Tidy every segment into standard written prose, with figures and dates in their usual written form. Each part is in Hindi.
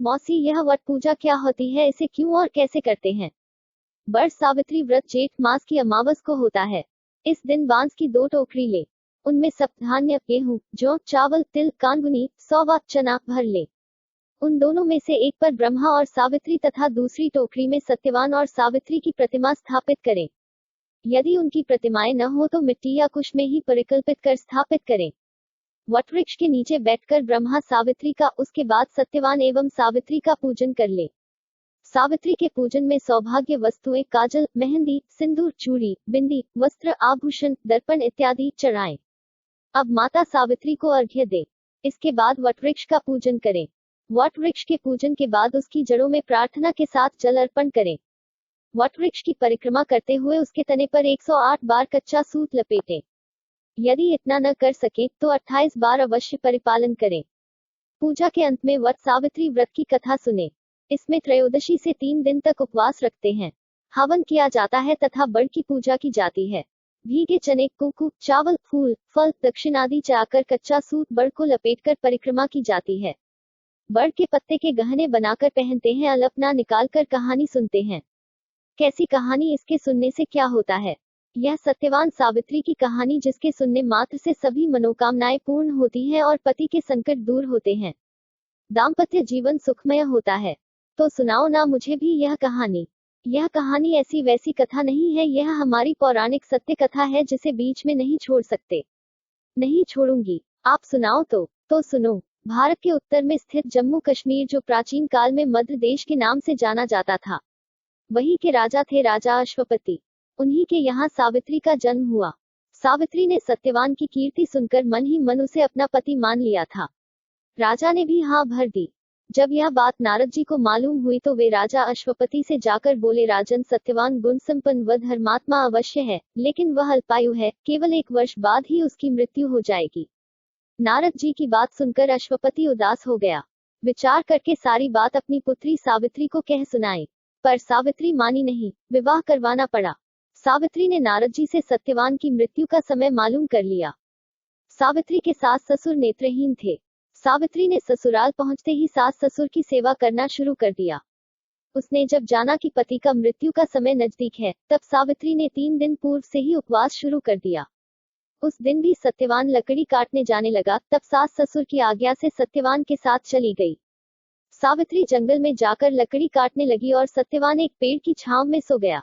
मौसी, यह वट पूजा क्या होती है, इसे क्यों और कैसे करते हैं? वर सावित्री व्रत जेठ मास की अमावस को होता है। इस दिन बांस की 2 टोकरी ले, उनमें सप्तधान्य गेहूं, जौ, चावल, तिल, कानगुनी, सौवा, चना भर ले। उन दोनों में से एक पर ब्रह्मा और सावित्री तथा दूसरी टोकरी में सत्यवान और सावित्री की प्रतिमा स्थापित करें। यदि उनकी प्रतिमाएं न हो तो मिट्टी या कुश में ही परिकल्पित कर स्थापित करें। वटवृक्ष के नीचे बैठकर ब्रह्मा सावित्री का, उसके बाद सत्यवान एवं सावित्री का पूजन कर ले। सावित्री के पूजन में सौभाग्य वस्तुएं काजल, मेहंदी, सिंदूर, चूड़ी, बिंदी, वस्त्र, आभूषण, दर्पण इत्यादि चढ़ाएं। अब माता सावित्री को अर्घ्य दे। इसके बाद वटवृक्ष का पूजन करें। वटवृक्ष के पूजन के बाद उसकी जड़ों में प्रार्थना के साथ जल अर्पण करें। वटवृक्ष की परिक्रमा करते हुए उसके तने पर 108 बार कच्चा सूत लपेटें। यदि इतना न कर सके तो 28 बार अवश्य परिपालन करें। पूजा के अंत में वट सावित्री व्रत की कथा सुने। इसमें त्रयोदशी से 3 दिन तक उपवास रखते हैं। हवन किया जाता है तथा बड़ की पूजा की जाती है। भीगे चने, कुकू, चावल, फूल, फल, दक्षिण आदि चाकर कच्चा सूत बड़ को लपेटकर परिक्रमा की जाती है। बड़ के पत्ते के गहने बनाकर पहनते हैं। अलपना निकालकर कहानी सुनते हैं। कैसी कहानी? इसके सुनने से क्या होता है? यह सत्यवान सावित्री की कहानी, जिसके सुनने मात्र से सभी मनोकामनाएं पूर्ण होती हैं और पति के संकट दूर होते हैं। दाम्पत्य जीवन सुखमय होता है। तो सुनाओ ना मुझे भी यह कहानी। यह कहानी ऐसी वैसी कथा नहीं है, यह हमारी पौराणिक सत्य कथा है जिसे बीच में नहीं छोड़ सकते। नहीं छोड़ूंगी। आप सुनाओ तो सुनो। भारत के उत्तर में स्थित जम्मू कश्मीर, जो प्राचीन काल में मध्य देश के नाम से जाना जाता था, वहीं के राजा थे राजा अश्वपति। उन्हीं के यहाँ सावित्री का जन्म हुआ। सावित्री ने सत्यवान की कीर्ति सुनकर मन ही मन उसे अपना पति मान लिया था। राजा ने भी हाँ भर दी। जब यह बात नारद जी को मालूम हुई तो वे राजा अश्वपति से जाकर बोले, राजन, सत्यवान गुण संपन्न व धर्मात्मा अवश्य है, लेकिन वह अल्पायु है, केवल 1 वर्ष बाद ही उसकी मृत्यु हो जाएगी। नारद जी की बात सुनकर अश्वपति उदास हो गया। विचार करके सारी बात अपनी पुत्री सावित्री को कह सुनाई, पर सावित्री मानी नहीं। विवाह करवाना पड़ा। सावित्री ने नारद जी से सत्यवान की मृत्यु का समय मालूम कर लिया। सावित्री के सास ससुर नेत्रहीन थे। सावित्री ने ससुराल पहुंचते ही सास ससुर की सेवा करना शुरू कर दिया। उसने जब जाना कि पति का मृत्यु का समय नजदीक है, तब सावित्री ने 3 दिन पूर्व से ही उपवास शुरू कर दिया। उस दिन भी सत्यवान लकड़ी काटने जाने लगा, तब सास ससुर की आज्ञा से सत्यवान के साथ चली गई। सावित्री जंगल में जाकर लकड़ी काटने लगी और सत्यवान एक पेड़ की छांव में सो गया।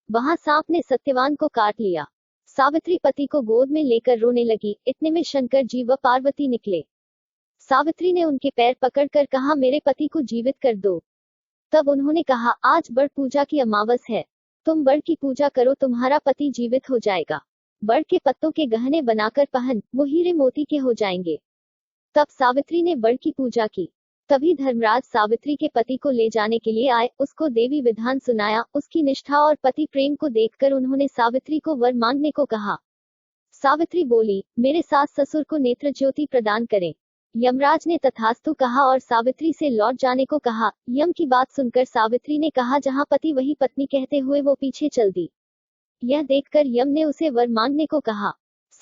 वहां सांप ने सत्यवान को काट लिया। सावित्री पति को गोद में लेकर रोने लगी। इतने में शंकर जी व पार्वती निकले। सावित्री ने उनके पैर पकड़कर कहा, मेरे पति को जीवित कर दो। तब उन्होंने कहा, आज बड़ पूजा की अमावस है, तुम बड़ की पूजा करो, तुम्हारा पति जीवित हो जाएगा। बड़ के पत्तों के गहने बनाकर पहन, वो हीरे मोती के हो जाएंगे। तब सावित्री ने बड़ की पूजा की। तभी धर्मराज सावित्री के पति को ले जाने के लिए आए, उसको देवी विधान सुनाया। उसकी निष्ठा और पति प्रेम को देखकर उन्होंने सावित्री को वर मांगने को कहा। सावित्री बोली, मेरे सास ससुर को नेत्र ज्योति प्रदान करें। यमराज ने तथास्तु कहा और सावित्री से लौट जाने को कहा। यम की बात सुनकर सावित्री ने कहा, जहां पति वही पत्नी कहते हुए वो पीछे चल दी। यह देखकर यम ने उसे वर मांगने को कहा।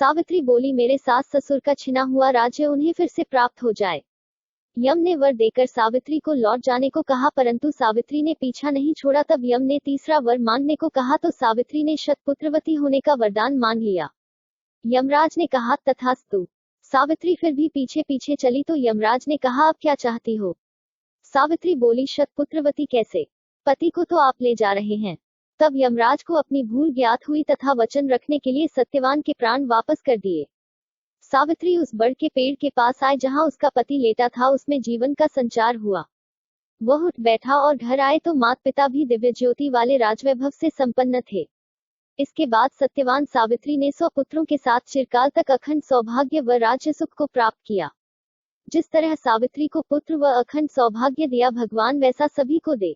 सावित्री बोली, मेरे सास ससुर का छिना हुआ राज्य उन्हें फिर से प्राप्त हो जाए। यम ने वर देकर सावित्री को लौट जाने को कहा, परंतु सावित्री ने पीछा नहीं छोड़ा। तब यम ने तीसरा वर मांगने को कहा तो सावित्री ने शतपुत्रवती होने का वरदान मांग लिया। यमराज ने कहा, तथास्तु। सावित्री फिर भी पीछे पीछे चली तो यमराज ने कहा, अब क्या चाहती हो? सावित्री बोली, शतपुत्रवती कैसे? पति को तो आप ले जा रहे हैं। तब यमराज को अपनी भूल ज्ञात हुई तथा वचन रखने के लिए सत्यवान के प्राण वापस कर दिए। सावित्री उस बड़ के पेड़ के पास आए जहां उसका पति लेटा था। उसमें जीवन का संचार हुआ। वह उठ बैठा और घर आए तो माता पिता भी दिव्य ज्योति वाले राजवैभव से संपन्न थे। इसके बाद सत्यवान सावित्री ने 100 पुत्रों के साथ चिरकाल तक अखंड सौभाग्य व राज्य सुख को प्राप्त किया। जिस तरह सावित्री को पुत्र व अखंड सौभाग्य दिया भगवान, वैसा सभी को दे।